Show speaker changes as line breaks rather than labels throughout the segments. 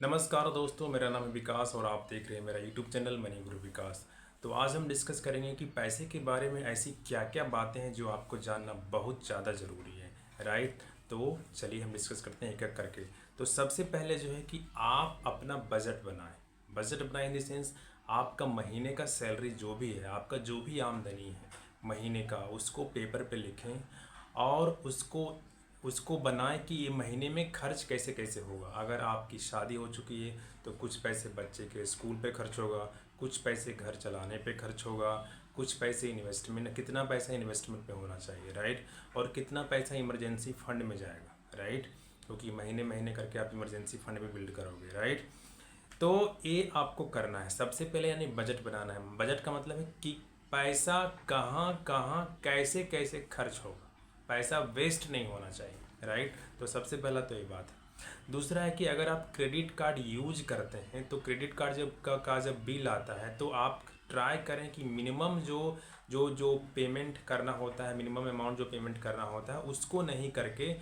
नमस्कार दोस्तों, मेरा नाम है विकास और आप देख रहे हैं मेरा यूट्यूब चैनल मनी गुरु विकास। तो आज हम डिस्कस करेंगे कि पैसे के बारे में ऐसी क्या क्या बातें हैं जो आपको जानना बहुत ज़्यादा ज़रूरी है, राइट। तो चलिए हम डिस्कस करते हैं एक एक करके। तो सबसे पहले जो है कि आप अपना बजट बनाएं। बजट बनाएं इन द सेंस, आपका महीने का सैलरी जो भी है, आपका जो भी आमदनी है महीने का, उसको पेपर पे लिखें और उसको उसको बनाएं कि ये महीने में खर्च कैसे कैसे होगा। अगर आपकी शादी हो चुकी है तो कुछ पैसे बच्चे के स्कूल पे खर्च होगा, कुछ पैसे घर चलाने पे खर्च होगा, कुछ पैसे इन्वेस्टमेंट, कितना पैसा इन्वेस्टमेंट पे होना चाहिए, राइट। और कितना पैसा इमरजेंसी फंड में जाएगा, राइट, क्योंकि महीने महीने करके आप इमरजेंसी फंड भी बिल्ड करोगे, राइट। तो ये आपको करना है सबसे पहले, यानी बजट बनाना है। बजट का मतलब है कि पैसा कहाँ कहाँ कैसे कैसे खर्च होगा, पैसा वेस्ट नहीं होना चाहिए, राइट। तो सबसे पहला तो ये बात है। दूसरा है कि अगर आप क्रेडिट कार्ड यूज करते हैं तो क्रेडिट कार्ड जब बिल आता है तो आप ट्राई करें कि मिनिमम जो जो जो पेमेंट करना होता है, मिनिमम अमाउंट जो पेमेंट करना होता है उसको नहीं करके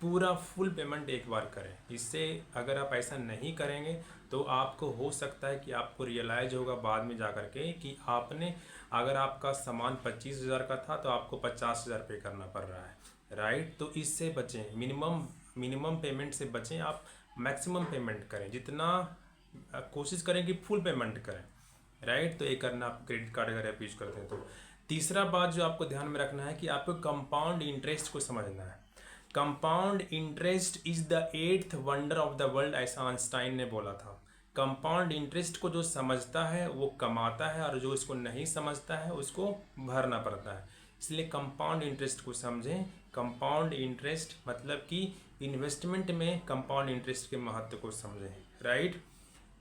पूरा फुल पेमेंट एक बार करें। इससे अगर आप ऐसा नहीं करेंगे तो आपको हो सकता है कि आपको रियलाइज होगा बाद में जा कर के कि आपने, अगर आपका सामान 25,000 का था तो आपको 50,000 पे करना पड़ रहा है, राइट। तो इससे बचें, मिनिमम मिनिमम पेमेंट से बचें, आप मैक्सिमम पेमेंट करें, जितना कोशिश करें कि फुल पेमेंट करें, राइट। तो ये करना आप क्रेडिट कार्ड अगर आप यूज करते हैं तो। तीसरा बात जो आपको ध्यान में रखना है कि आपको कंपाउंड इंटरेस्ट को समझना है। Compound interest is the eighth wonder of the world, ऐसा आइंस्टाइन ने बोला था। कंपाउंड इंटरेस्ट को जो समझता है वो कमाता है, और जो इसको नहीं समझता है उसको भरना पड़ता है। इसलिए कंपाउंड इंटरेस्ट को समझें। कंपाउंड इंटरेस्ट मतलब कि इन्वेस्टमेंट में कंपाउंड इंटरेस्ट के महत्व को समझें, राइट।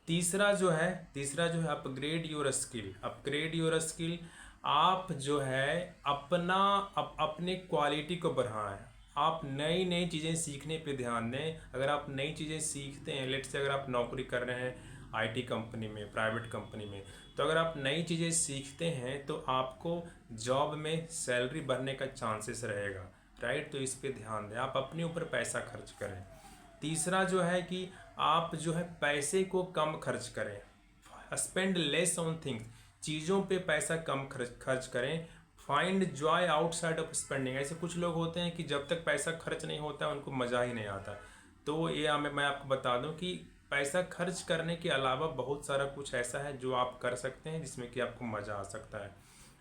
तीसरा जो है upgrade your skill. Upgrade your skill, आप जो है अपने क्वालिटी को बढ़ाएं। आप नई नई चीज़ें सीखने पे ध्यान दें। अगर आप नई चीज़ें सीखते हैं, लेट्स से अगर आप नौकरी कर रहे हैं आईटी कंपनी में, प्राइवेट कंपनी में, तो अगर आप नई चीज़ें सीखते हैं तो आपको जॉब में सैलरी बढ़ने का चांसेस रहेगा, राइट। तो इस पे ध्यान दें, आप अपने ऊपर पैसा खर्च करें। तीसरा जो है कि आप जो है पैसे को कम खर्च करें। स्पेंड लेस ऑन थिंग्स, चीज़ों पे पैसा कम खर्च करें। Find Joy outside of spending. ऐसे कुछ लोग होते हैं कि जब तक पैसा खर्च नहीं होता उनको मज़ा ही नहीं आता। तो ये मैं आपको बता दूं कि पैसा खर्च करने के अलावा बहुत सारा कुछ ऐसा है जो आप कर सकते हैं जिसमें कि आपको मज़ा आ सकता है।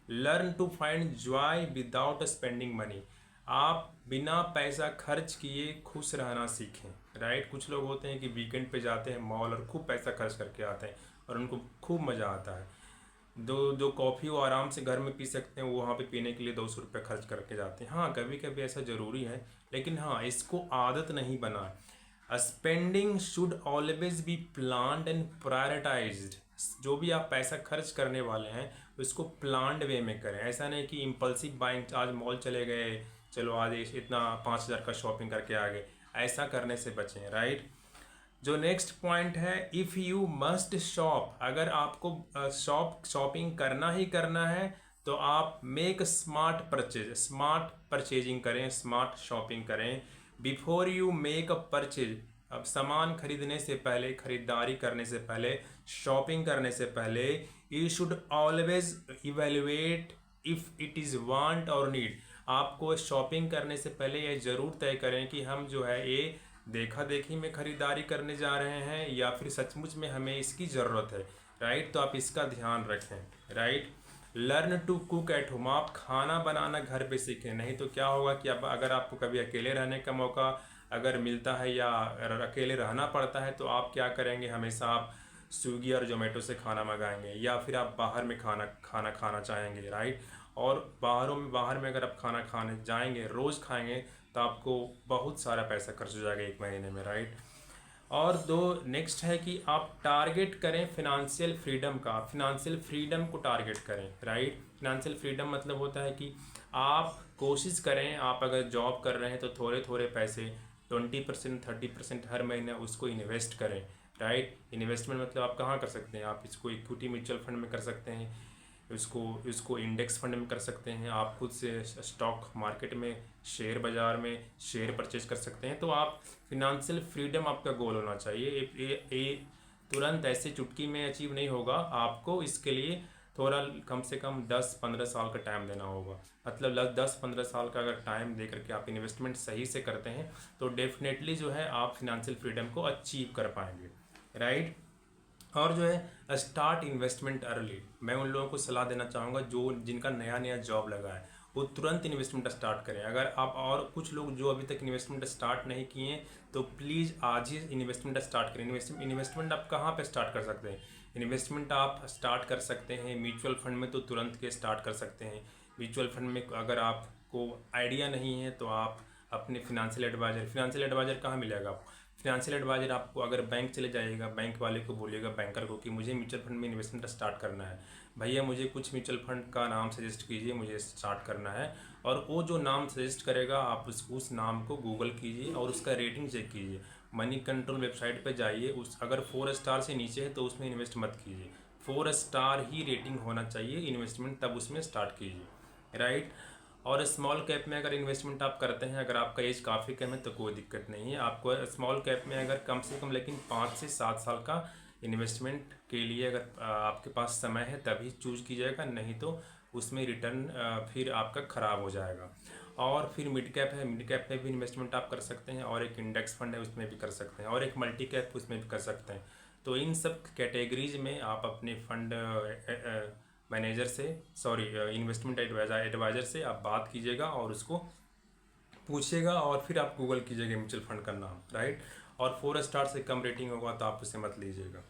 Learn to find joy without spending money. आप बिना पैसा खर्च किए खुश रहना सीखें, राइट। कुछ लोग होते हैं कि वीकेंड पे जाते हैं मॉल और खूब पैसा खर्च करके आते हैं और उनको खूब मज़ा आता है। दो दो कॉफ़ी वो आराम से घर में पी सकते हैं, वो वहाँ पे पीने के लिए 200 रुपये खर्च करके जाते हैं। हाँ, कभी कभी ऐसा ज़रूरी है, लेकिन हाँ, इसको आदत नहीं बना। Spending should always be planned and prioritised. जो भी आप पैसा खर्च करने वाले हैं उसको प्लान्ड वे में करें। ऐसा नहीं कि इम्पल्सिव बाइंग, आज मॉल चले गए, चलो आज इतना 5,000 का शॉपिंग करके आ गए, ऐसा करने से बचें, राइट। जो नेक्स्ट पॉइंट है, इफ़ यू मस्ट शॉप, अगर आपको शॉपिंग करना ही करना है तो आप make smart purchase, smart purchasing करें, स्मार्ट शॉपिंग करें। Before you make a purchase, अब सामान खरीदने से पहले, खरीदारी करने से पहले, शॉपिंग करने से पहले, you should always evaluate if it is want और नीड। आपको शॉपिंग करने से पहले ये ज़रूर तय करें कि हम जो है ये देखा देखी में खरीदारी करने जा रहे हैं या फिर सचमुच में हमें इसकी ज़रूरत है, राइट। तो आप इसका ध्यान रखें, right. Learn to cook at home, आप खाना बनाना घर पे सीखें। नहीं तो क्या होगा कि अब अगर आपको कभी अकेले रहने का मौका अगर मिलता है या अकेले रहना पड़ता है तो आप क्या करेंगे, हमेशा आप स्विगी और जोमेटो से खाना मंगाएंगे या फिर आप बाहर में खाना खाना चाहेंगे, राइट। और बाहर में अगर आप खाना खाने जाएंगे, रोज़ खाएंगे, तो आपको बहुत सारा पैसा खर्च हो जाएगा एक महीने में, राइट। और दो नेक्स्ट है कि आप टारगेट करें फिनेंशियल फ्रीडम का। फिनेंशियल फ्रीडम को टारगेट करें, राइट। फिनेंशियल फ्रीडम मतलब होता है कि आप कोशिश करें, आप अगर जॉब कर रहे हैं तो थोड़े थोड़े पैसे 20% 30% हर महीने उसको इन्वेस्ट करें, राइट। इन्वेस्टमेंट मतलब आप कहाँ कर सकते हैं, आप इसको इक्विटी म्यूचुअल फंड में कर सकते हैं, इसको इसको इंडेक्स फंड में कर सकते हैं, आप खुद से स्टॉक मार्केट में, शेयर बाज़ार में शेयर परचेज कर सकते हैं। तो आप फिनेंशियल फ्रीडम आपका गोल होना चाहिए। ये तुरंत ऐसे चुटकी में अचीव नहीं होगा, आपको इसके लिए थोड़ा कम से कम 10-15 साल का टाइम देना होगा। मतलब 10-15 साल का अगर टाइम दे करके आप इन्वेस्टमेंट सही से करते हैं तो डेफिनेटली जो है आप फिनेंशियल फ्रीडम को अचीव कर पाएंगे, राइट। और जो है स्टार्ट इन्वेस्टमेंट अर्ली, मैं उन लोगों को सलाह देना चाहूँगा जो जिनका नया नया जॉब लगा है वो तुरंत इन्वेस्टमेंट स्टार्ट करें। अगर आप, और कुछ लोग जो अभी तक इन्वेस्टमेंट स्टार्ट नहीं किए हैं तो प्लीज़ आज ही इन्वेस्टमेंट स्टार्ट करें। इन्वेस्टमेंट आप कहाँ पे स्टार्ट कर सकते हैं? इन्वेस्टमेंट आप स्टार्ट कर सकते हैं म्यूचुअल फंड में, तो तुरंत के स्टार्ट कर सकते हैं। म्यूचुअल फंड में अगर आपको आइडिया नहीं है तो आप अपने फिनेंशियल एडवाइजर कहाँ मिलेगा आपको? फिनेंशियल एडवाइजर आपको, अगर बैंक चले जाइएगा, बैंक वाले को बोलिएगा, बैंकर को, कि मुझे म्यूचुअल फंड में इन्वेस्टमेंट स्टार्ट करना है, भैया मुझे कुछ म्यूचुअल फंड का नाम सजेस्ट कीजिए, मुझे स्टार्ट करना है। और वो जो नाम सजेस्ट करेगा आप उस नाम को गूगल कीजिए और उसका रेटिंग चेक कीजिए। मनी कंट्रोल वेबसाइट पर जाइए, उस अगर 4 स्टार से नीचे है तो उसमें इन्वेस्ट मत कीजिए, 4 स्टार ही रेटिंग होना चाहिए इन्वेस्टमेंट, तब उसमें स्टार्ट कीजिए, राइट। और स्मॉल कैप में अगर इन्वेस्टमेंट आप करते हैं, अगर आपका एज काफ़ी कम है तो कोई दिक्कत नहीं है। आपको स्मॉल कैप में अगर कम से कम लेकिन 5 से 7 साल का इन्वेस्टमेंट के लिए अगर आपके पास समय है तभी चूज कीजिएगा, नहीं तो उसमें रिटर्न फिर आपका ख़राब हो जाएगा। और फिर मिड कैप है, मिड कैप में भी इन्वेस्टमेंट आप कर सकते हैं, और एक इंडेक्स फंड है उसमें भी कर सकते हैं, और एक मल्टी कैप उसमें भी कर सकते हैं। तो इन सब कैटेगरीज में आप अपने फंड मैनेजर से, सॉरी इन्वेस्टमेंट एडवाइज़र से आप बात कीजिएगा और उसको पूछिएगा, और फिर आप गूगल कीजिएगा म्यूचुअल फंड का नाम, राइट। और 4 स्टार से कम रेटिंग होगा तो आप उसे मत लीजिएगा।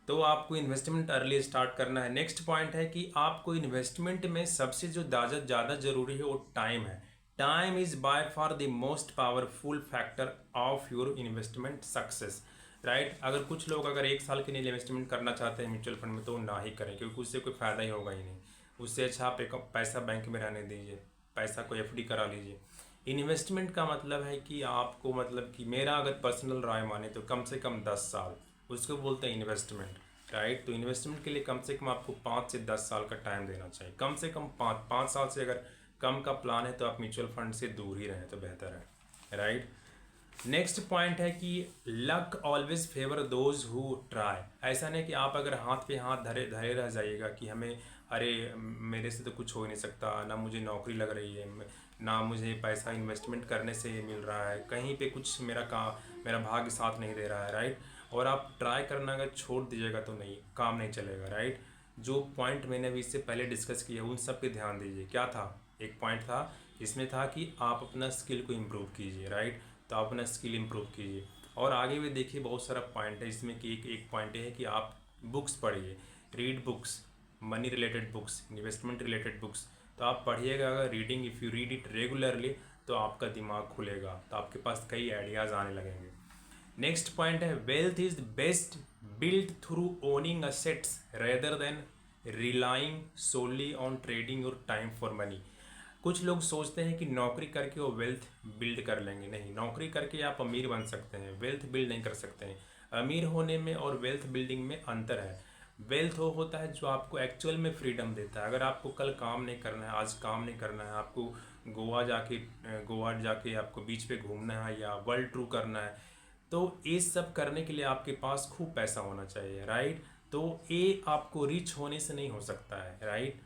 तो आपको इन्वेस्टमेंट अर्ली स्टार्ट करना है। नेक्स्ट पॉइंट है कि आपको इन्वेस्टमेंट में सबसे जो ज़्यादा जरूरी है वो टाइम है। Time is by far the most powerful factor of your investment success, right. अगर कुछ लोग अगर 1 साल के लिए इन्वेस्टमेंट करना चाहते हैं म्यूचुअल फंड में तो ना ही करें, क्योंकि उससे कोई फ़ायदा ही होगा ही नहीं। उससे अच्छा आप एक पैसा बैंक में रहने दीजिए, पैसा को एफडी करा लीजिए। इन्वेस्टमेंट का मतलब है कि आपको, मतलब कि मेरा अगर पर्सनल राय माने तो कम से कम 10 साल, उसको बोलते हैं इन्वेस्टमेंट, राइट। तो इन्वेस्टमेंट के लिए कम से कम आपको 5 से 10 साल का टाइम देना चाहिए, कम से कम 5 साल से अगर कम का प्लान है तो आप म्यूचुअल फंड से दूर ही रहें तो बेहतर है, राइट। नेक्स्ट पॉइंट है कि luck always favour those who try. ऐसा नहीं कि आप अगर हाथ पे हाथ धरे धरे रह जाइएगा कि हमें, अरे मेरे से तो कुछ हो ही नहीं सकता, ना मुझे नौकरी लग रही है, ना मुझे पैसा इन्वेस्टमेंट करने से मिल रहा है, कहीं पे कुछ मेरा भाग्य साथ नहीं दे रहा है, राइट। और आप ट्राई करना अगर छोड़ दीजिएगा तो नहीं, काम नहीं चलेगा, राइट। जो पॉइंट मैंने अभी इससे पहले डिस्कस किया उन सब पे ध्यान दीजिए। क्या था? एक पॉइंट था, इसमें था कि आप अपना स्किल को इम्प्रूव कीजिए, राइट। तो आप अपना स्किल इम्प्रूव कीजिए। और आगे भी देखिए बहुत सारा पॉइंट है इसमें कि एक पॉइंट है कि आप बुक्स पढ़िए, read books, money related books, investment related books. तो आप पढ़िएगा, अगर reading, if you read it regularly तो आपका दिमाग खुलेगा, तो आपके पास कई आइडियाज़ आने लगेंगे। नेक्स्ट पॉइंट है wealth is best build through owning assets rather than relying solely on trading your time for money. कुछ लोग सोचते हैं कि नौकरी करके वो वेल्थ बिल्ड कर लेंगे। नहीं, नौकरी करके आप अमीर बन सकते हैं, वेल्थ बिल्ड नहीं कर सकते हैं। अमीर होने में और वेल्थ बिल्डिंग में अंतर है। वेल्थ वो होता है जो आपको एक्चुअल में फ्रीडम देता है। अगर आपको कल काम नहीं करना है, आज काम नहीं करना है, आपको गोवा जाके आपको बीच पे घूमना है या वर्ल्ड टूर करना है, तो ये सब करने के लिए आपके पास खूब पैसा होना चाहिए, राइट। तो ये आपको रिच होने से नहीं हो सकता है, राइट।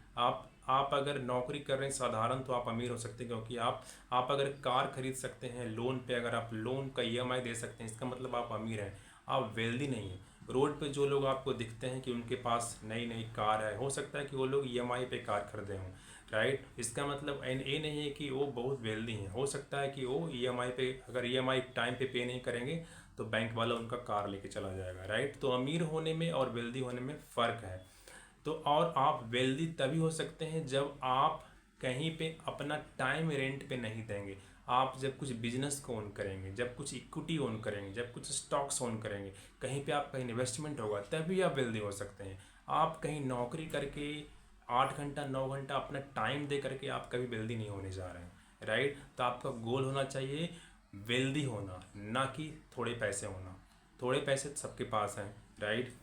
आप अगर नौकरी कर रहे हैं साधारण तो आप अमीर हो सकते हैं, क्योंकि आप अगर कार खरीद सकते हैं लोन पे, अगर आप लोन का ईएमआई दे सकते हैं, इसका मतलब आप अमीर हैं, आप वेल्दी नहीं हैं। रोड पे जो लोग आपको दिखते हैं कि उनके पास नई नई कार है, हो सकता है कि वो लोग ईएमआई पे कार खरीदे हों, राइट। इसका मतलब ये नहीं है कि वो बहुत वेल्दी हैं। हो सकता है कि वो ईएमआई पे, अगर ईएमआई टाइम पे नहीं करेंगे तो बैंक वाला उनका कार लेके चला जाएगा, राइट। तो अमीर होने में और वेल्दी होने में फ़र्क है। तो और आप वेल्दी तभी हो सकते हैं जब आप कहीं पे अपना टाइम रेंट पे नहीं देंगे। आप जब कुछ बिजनेस को ओन करेंगे, जब कुछ इक्विटी ओन करेंगे, जब कुछ स्टॉक्स ओन करेंगे, कहीं पे आपका इन्वेस्टमेंट होगा, तभी आप वेल्दी हो सकते हैं। आप कहीं नौकरी करके 8 घंटा 9 घंटा अपना टाइम दे करके आप कभी वेल्दी नहीं होने जा रहे हैं, राइट। तो आपका गोल होना चाहिए वेल्दी होना, ना कि थोड़े पैसे होना। थोड़े पैसे तो सबके पास हैं, right.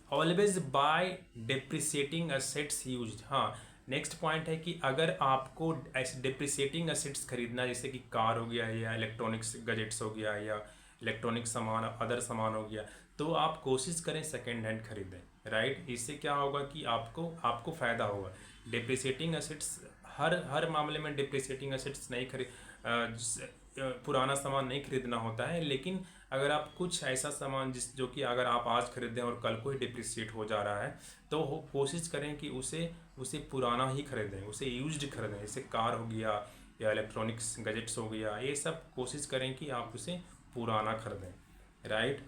Always by depreciating assets used. हाँ, नेक्स्ट पॉइंट है कि अगर आपको ऐसे डिप्रिसिएटिंग असेट्स खरीदना, जैसे कि कार हो गया या इलेक्ट्रॉनिक्स गजेट्स हो गया या इलेक्ट्रॉनिक सामान अदर सामान हो गया, तो आप कोशिश करें सेकेंड हैंड खरीदें, राइट। इससे क्या होगा कि आपको आपको फ़ायदा होगा। डिप्रिसिएटिंग असेट्स हर हर मामले में डिप्रिसिएटिंग असेट्स नहीं पुराना सामान नहीं खरीदना होता है, लेकिन अगर आप कुछ ऐसा सामान जो कि अगर आप आज खरीदें और कल को ही डिप्रिसिएट हो जा रहा है, तो कोशिश करें कि उसे उसे पुराना ही खरीदें, उसे यूज्ड खरीदें। जैसे कार हो गया या इलेक्ट्रॉनिक्स गजेट्स हो गया, ये सब कोशिश करें कि आप उसे पुराना खरीदें, राइट।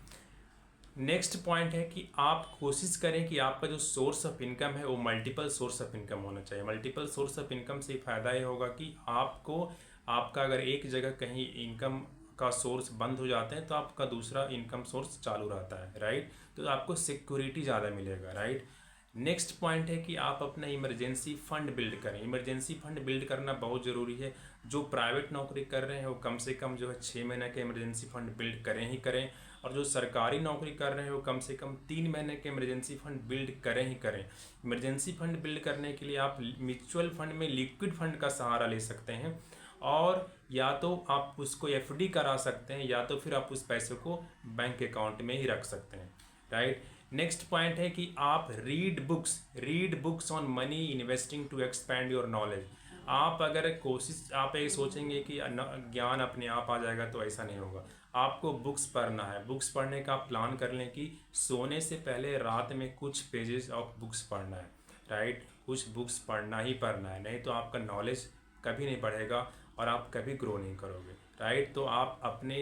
नेक्स्ट पॉइंट है कि आप कोशिश करें कि आपका जो सोर्स ऑफ इनकम है वो मल्टीपल सोर्स ऑफ इनकम होना चाहिए। मल्टीपल सोर्स ऑफ इनकम से फ़ायदा ये होगा कि आपको आपका अगर एक जगह कहीं इनकम का सोर्स बंद हो जाते हैं तो आपका दूसरा इनकम सोर्स चालू रहता है, राइट। तो आपको सिक्योरिटी ज़्यादा मिलेगा, राइट। नेक्स्ट पॉइंट है कि आप अपना इमरजेंसी फंड बिल्ड करें। इमरजेंसी फंड बिल्ड करना बहुत ज़रूरी है। जो प्राइवेट नौकरी कर रहे हैं वो कम से कम जो है 6 महीने के इमरजेंसी फंड बिल्ड करें ही करें, और जो सरकारी नौकरी कर रहे हैं वो कम से कम 3 महीने के इमरजेंसी फंड बिल्ड करें ही करें। इमरजेंसी फंड बिल्ड करने के लिए आप म्यूचुअल फंड में लिक्विड फंड का सहारा ले सकते हैं, और या तो आप उसको एफडी करा सकते हैं या तो फिर आप उस पैसे को बैंक अकाउंट में ही रख सकते हैं, राइट। नेक्स्ट पॉइंट है कि आप read books on money investing to expand your knowledge. आप अगर कोशिश आप ये सोचेंगे कि ज्ञान अपने आप आ जाएगा, तो ऐसा नहीं होगा। आपको बुक्स पढ़ना है। बुक्स पढ़ने का प्लान कर लें कि सोने से पहले रात में कुछ पेजेस ऑफ बुक्स पढ़ना है, राइट। कुछ बुक्स पढ़ना ही पढ़ना है, नहीं तो आपका नॉलेज कभी नहीं बढ़ेगा और आप कभी ग्रो नहीं करोगे, राइट। तो आप अपने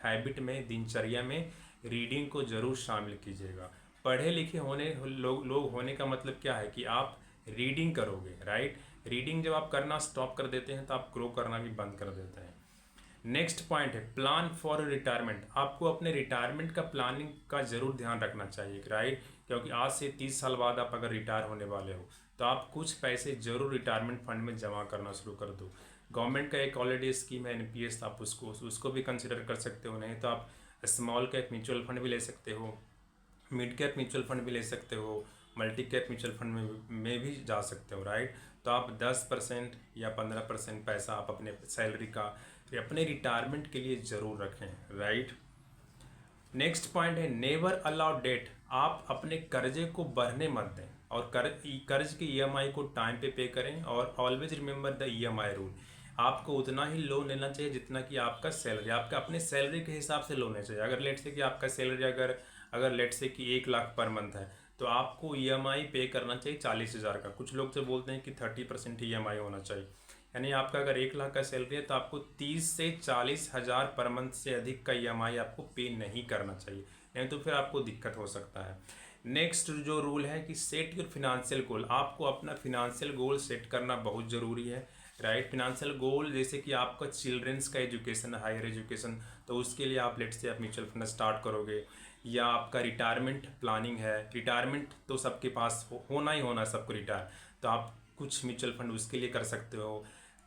हैबिट में, दिनचर्या में रीडिंग को ज़रूर शामिल कीजिएगा। पढ़े लिखे लोग होने का मतलब क्या है कि आप रीडिंग करोगे, राइट। रीडिंग जब आप करना स्टॉप कर देते हैं तो आप ग्रो करना भी बंद कर देते हैं। नेक्स्ट पॉइंट है प्लान फॉर रिटायरमेंट। आपको अपने रिटायरमेंट का प्लानिंग का ज़रूर ध्यान रखना चाहिए, राइट। क्योंकि आज से 30 साल बाद आप अगर रिटायर होने वाले हो तो आप कुछ पैसे ज़रूर रिटायरमेंट फंड में जमा करना शुरू कर दो। गवर्नमेंट का एक ऑलरेडी स्कीम है एनपीएस, आप उसको भी कंसिडर कर सकते हो। नहीं तो आप स्मॉल कैप म्यूचुअल फंड भी ले सकते हो, मिड कैप म्यूचुअल फंड भी ले सकते हो, मल्टी कैप म्यूचुअल फंड में भी जा सकते हो, राइट। तो आप 10% या 15% पैसा आप अपने सैलरी का अपने रिटायरमेंट के लिए ज़रूर रखें, राइट। नेक्स्ट पॉइंट है नेवर अलाउ डेट। आप अपने कर्जे को बढ़ने मत दें और कर्ज की ईएमआई को टाइम पे करें, और always remember the EMI rule. आपको उतना ही लोन लेना चाहिए जितना कि आपका सैलरी, आपका अपने सैलरी के हिसाब से लोन लेना चाहिए। अगर लेट से कि आपका सैलरी अगर लेट से कि 1 लाख पर मंथ है, तो आपको ईएमआई पे करना चाहिए 40,000 का। कुछ लोग तो बोलते हैं कि 30% ईएमआई होना चाहिए, यानी आपका अगर 1 लाख का सैलरी है तो आपको 30 से 40,000 पर मंथ से अधिक का ईएमआई आपको पे नहीं करना चाहिए, नहीं तो फिर आपको दिक्कत हो सकता है। नेक्स्ट जो रूल है कि सेट योर फिनेंशियल गोल। आपको अपना फिनेंशियल गोल सेट करना बहुत ज़रूरी है, राइट। फिनेंशियल गोल जैसे कि आपका चिल्ड्रंस का एजुकेशन, हायर एजुकेशन, तो उसके लिए आप लेट से आप म्यूचुअल फंड स्टार्ट करोगे, या आपका रिटायरमेंट प्लानिंग है। रिटायरमेंट तो सबके पास होना ही होना, सबको रिटायर, तो आप कुछ म्यूचुअल फंड उसके लिए कर सकते हो।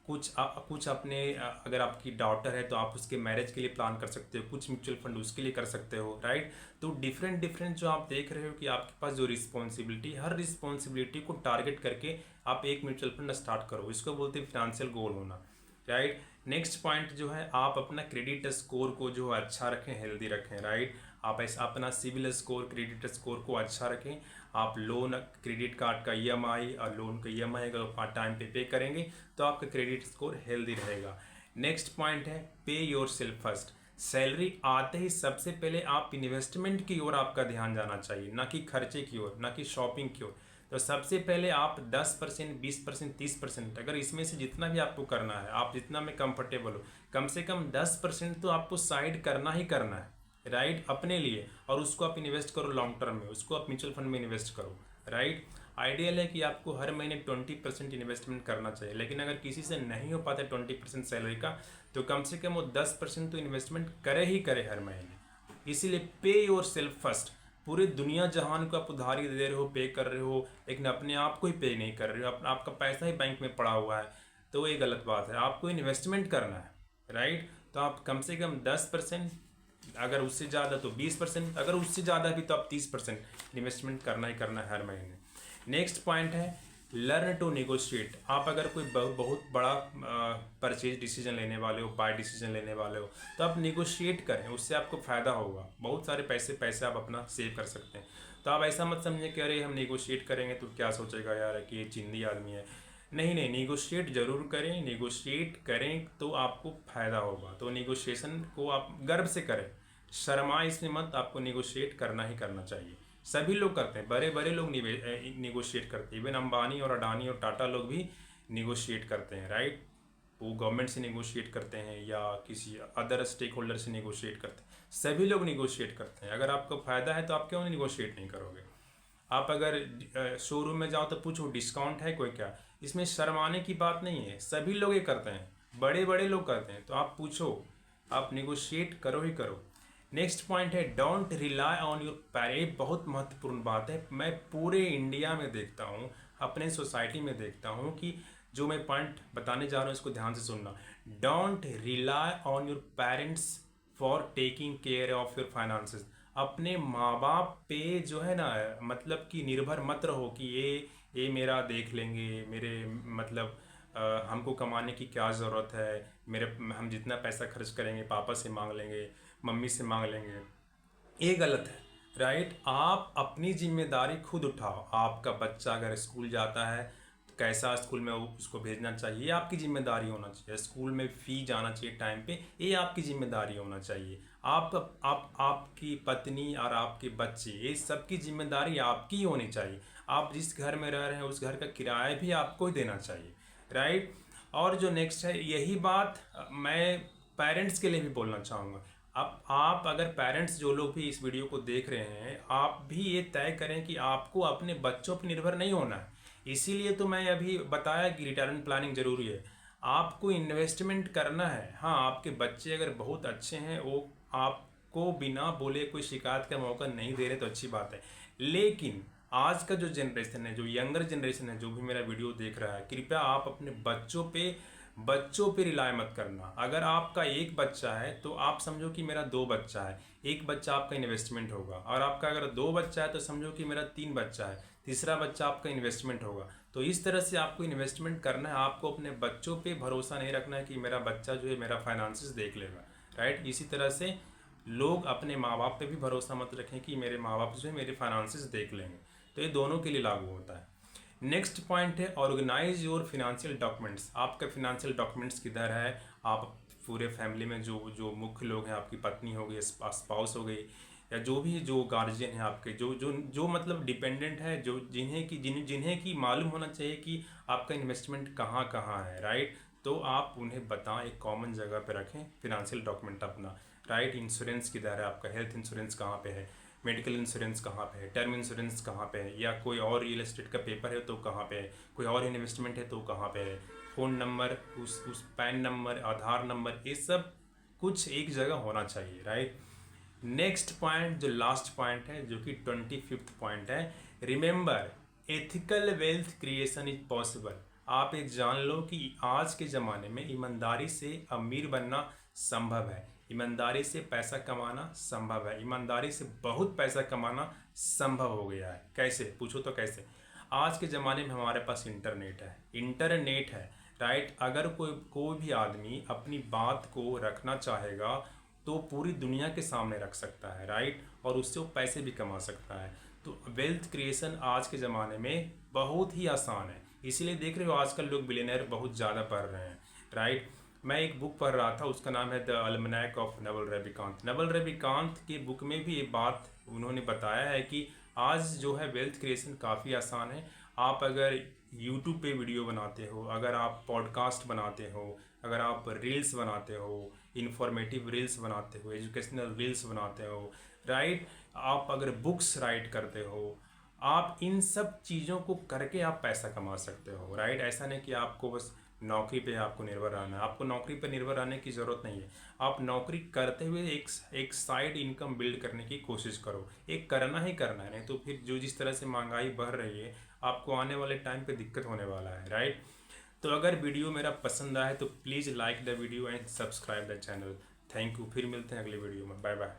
कुछ अपने अगर आपकी डॉटर है तो आप उसके मैरिज के लिए प्लान कर सकते हो, कुछ म्यूचुअल फंड उसके लिए कर सकते हो, राइट। तो डिफरेंट जो आप देख रहे हो कि आपके पास जो रिस्पॉन्सिबिलिटी, हर रिस्पॉन्सिबिलिटी को टारगेट करके आप एक म्यूचुअल फंड स्टार्ट करो, इसको बोलते हैं फिनेंशियल गोल होना, राइट। नेक्स्ट पॉइंट जो है आप अपना क्रेडिट स्कोर को जो अच्छा रखें, हेल्दी रखें, राइट। आप ऐसा अपना सिविल स्कोर, क्रेडिट स्कोर को अच्छा रखें। आप लोन, क्रेडिट कार्ड का ईएमआई और लोन का ईएमआई अगर टाइम पे करेंगे तो आपका क्रेडिट स्कोर हेल्दी रहेगा। नेक्स्ट पॉइंट है पे योर सेल्फ फर्स्ट। सैलरी आते ही सबसे पहले आप इन्वेस्टमेंट की ओर आपका ध्यान जाना चाहिए, ना कि खर्चे की ओर, ना कि शॉपिंग की ओर। तो सबसे पहले आप 10%, 20%, 30%, अगर इसमें से जितना भी आपको करना है, आप जितना में कंफर्टेबल हो, कम से कम 10% तो आपको साइड करना ही करना है, राइट, अपने लिए। और उसको आप इन्वेस्ट करो लॉन्ग टर्म में, उसको आप म्यूचुअल फंड में इन्वेस्ट करो, राइट। आइडियल है कि आपको हर महीने 20% इन्वेस्टमेंट करना चाहिए, लेकिन अगर किसी से नहीं हो पाता 20% सैलरी का, तो कम से कम वो 10% तो इन्वेस्टमेंट करे ही करे हर महीने। इसीलिए पे योर सेल्फ फर्स्ट। पूरे दुनिया जहान को आप उधारी दे रहे हो, पे कर रहे हो, लेकिन अपने आप को ही पे नहीं कर रहे हो, आपका पैसा ही बैंक में पड़ा हुआ है, तो ये गलत बात है। आपको इन्वेस्टमेंट करना है, राइट। तो आप कम से कम 10%, अगर उससे ज़्यादा तो 20%, अगर उससे ज़्यादा भी तो आप 30% इन्वेस्टमेंट करना ही करना है हर महीने। नेक्स्ट पॉइंट है लर्न टू नेगोशिएट। आप अगर कोई बहुत बड़ा परचेज डिसीजन लेने वाले हो, बाय डिसीजन लेने वाले हो, तो आप नेगोशिएट करें, उससे आपको फ़ायदा होगा। बहुत सारे पैसे आप अपना सेव कर सकते हैं। तो आप ऐसा मत समझें कि अरे हम नेगोशिएट करेंगे तो क्या सोचेगा यार कि ये चिंदी आदमी है। नहीं नहीं, नेगोशिएट ज़रूर करें, नेगोशिएट करें तो आपको फ़ायदा होगा। तो नेगोशिएशन को आप गर्व से करें, शर्मा इसमें मत, आपको नेगोशिएट करना ही करना चाहिए। सभी लोग करते हैं, बड़े बड़े लोग नेगोशिएट करते हैं, इवन अंबानी और अडानी और टाटा लोग भी नेगोशिएट करते हैं, राइट। वो गवर्नमेंट से नेगोशिएट करते हैं या किसी अदर स्टेक होल्डर से नेगोशिएट करते हैं, सभी लोग नेगोशिएट करते हैं। अगर आपको फ़ायदा है तो आप क्यों नेगोशिएट नहीं करोगे। आप अगर शोरूम में जाओ तो पूछो डिस्काउंट है कोई क्या, इसमें शर्माने की बात नहीं है, सभी लोग ये करते हैं, बड़े बड़े लोग करते हैं। तो आप पूछो, आप नेगोशिएट करो ही करो। नेक्स्ट पॉइंट है don't rely on your parents. बहुत महत्वपूर्ण बात है, मैं पूरे इंडिया में देखता हूँ, अपने सोसाइटी में देखता हूँ कि जो मैं पॉइंट बताने जा रहा हूँ इसको ध्यान से सुनना। Don't rely on your parents for taking care of your finances. अपने माँ बाप पे जो है ना, मतलब कि निर्भर मत रहो कि ये मेरा देख लेंगे, मेरे मतलब हमको कमाने की क्या ज़रूरत है, मेरे हम जितना पैसा खर्च करेंगे पापा से मांग लेंगे, मम्मी से मांग लेंगे, ये गलत है, राइट। आप अपनी जिम्मेदारी खुद उठाओ। आपका बच्चा अगर स्कूल जाता है तो कैसा स्कूल में उसको भेजना चाहिए, ये आपकी जिम्मेदारी होना चाहिए। स्कूल में फ़ी जाना चाहिए टाइम पे, ये आपकी जिम्मेदारी होना चाहिए। आपकी पत्नी और आपके बच्चे, ये सबकी जिम्मेदारी आपकी होनी चाहिए। आप जिस घर में रह रहे हैं उस घर का किराया भी आपको ही देना चाहिए, राइट। और जो नेक्स्ट है, यही बात मैं पेरेंट्स के लिए भी बोलना चाहूँगा। अब आप अगर पेरेंट्स जो लोग भी इस वीडियो को देख रहे हैं, आप भी ये तय करें कि आपको अपने बच्चों पर निर्भर नहीं होना है। इसीलिए तो मैं अभी बताया कि रिटायरमेंट प्लानिंग ज़रूरी है। आपको इन्वेस्टमेंट करना है। हाँ, आपके बच्चे अगर बहुत अच्छे हैं, वो आपको बिना बोले कोई शिकायत का मौका नहीं दे रहे तो अच्छी बात है। लेकिन आज का जो जनरेशन है, जो यंगर जनरेशन है, जो भी मेरा वीडियो देख रहा है, कृपया आप अपने बच्चों पे रिलाय मत करना। अगर आपका एक बच्चा है तो आप समझो कि मेरा 2 बच्चा है, एक बच्चा आपका इन्वेस्टमेंट होगा। और आपका अगर 2 बच्चा है तो समझो कि मेरा 3 बच्चा है, तीसरा बच्चा आपका इन्वेस्टमेंट होगा। तो इस तरह से आपको इन्वेस्टमेंट करना है। आपको अपने बच्चों पे भरोसा नहीं रखना है कि मेरा बच्चा जो है मेरा फाइनेंसिस देख लेगा, राइट। इसी तरह से लोग अपने माँ बाप पे भी भरोसा मत रखें कि मेरे माँ बाप जो है मेरे फाइनेंसिस देख लेंगे। तो ये दोनों के लिए लागू होता है। नेक्स्ट पॉइंट है ऑर्गेनाइज योर फिनेंशियल डॉक्यूमेंट्स। आपका फिनेंशियल डॉक्यूमेंट्स किधर है। आप पूरे फैमिली में जो जो मुख्य लोग हैं, आपकी पत्नी हो गई, स्पाउस हो गई, या जो गार्जियन है आपके, जो मतलब डिपेंडेंट है, जो जिन्हें की मालूम होना चाहिए कि आपका इन्वेस्टमेंट कहाँ कहाँ है, राइट। तो आप उन्हें बताएं, एक कॉमन जगह पे रखें फिनेंशियल डॉक्यूमेंट अपना, राइट। इंश्योरेंस किधर है आपका, हेल्थ इंश्योरेंस कहाँ पे है, मेडिकल इंश्योरेंस कहाँ पे है, टर्म इंश्योरेंस कहाँ पे है, या कोई और रियल एस्टेट का पेपर है तो कहाँ पे है, कोई और इन्वेस्टमेंट है तो कहाँ पे है, फ़ोन नंबर, उस पैन नंबर, आधार नंबर, ये सब कुछ एक जगह होना चाहिए, राइट। नेक्स्ट पॉइंट, जो लास्ट पॉइंट है, जो कि 25th पॉइंट है, remember ethical wealth creation is possible. आप एक जान लो कि आज के ज़माने में ईमानदारी से अमीर बनना संभव है, ईमानदारी से पैसा कमाना संभव है, ईमानदारी से बहुत पैसा कमाना संभव हो गया है। कैसे, पूछो तो कैसे। आज के ज़माने में हमारे पास इंटरनेट है, राइट। अगर कोई भी आदमी अपनी बात को रखना चाहेगा तो पूरी दुनिया के सामने रख सकता है, राइट। और उससे वो पैसे भी कमा सकता है। तो वेल्थ क्रिएशन आज के ज़माने में बहुत ही आसान है। इसीलिए देख रहे हो आजकल लोग बिलियनर बहुत ज़्यादा पढ़ रहे हैं, राइट। मैं एक बुक पढ़ रहा था, उसका नाम है द अल्मनैक ऑफ नवल रविकांत। नवल रविकांत के बुक में भी ये बात उन्होंने बताया है कि आज जो है वेल्थ क्रिएशन काफ़ी आसान है। आप अगर यूट्यूब पे वीडियो बनाते हो, अगर आप पॉडकास्ट बनाते हो, अगर आप रील्स बनाते हो, इन्फॉर्मेटिव रील्स बनाते हो, एजुकेशनल रील्स बनाते हो, राइट। आप अगर बुक्स राइट करते हो, आप इन सब चीज़ों को करके आप पैसा कमा सकते हो, राइट। ऐसा नहीं कि आपको बस नौकरी पे आपको निर्भर रहना है। आपको नौकरी पर निर्भर रहने की ज़रूरत नहीं है। आप नौकरी करते हुए एक साइड इनकम बिल्ड करने की कोशिश करो। एक करना ही करना है, नहीं तो फिर जिस तरह से महंगाई बढ़ रही है, आपको आने वाले टाइम पे दिक्कत होने वाला है, राइट। तो अगर वीडियो मेरा पसंद आए तो please like the video and subscribe the channel. Thank you, फिर मिलते हैं अगले वीडियो में। Bye bye.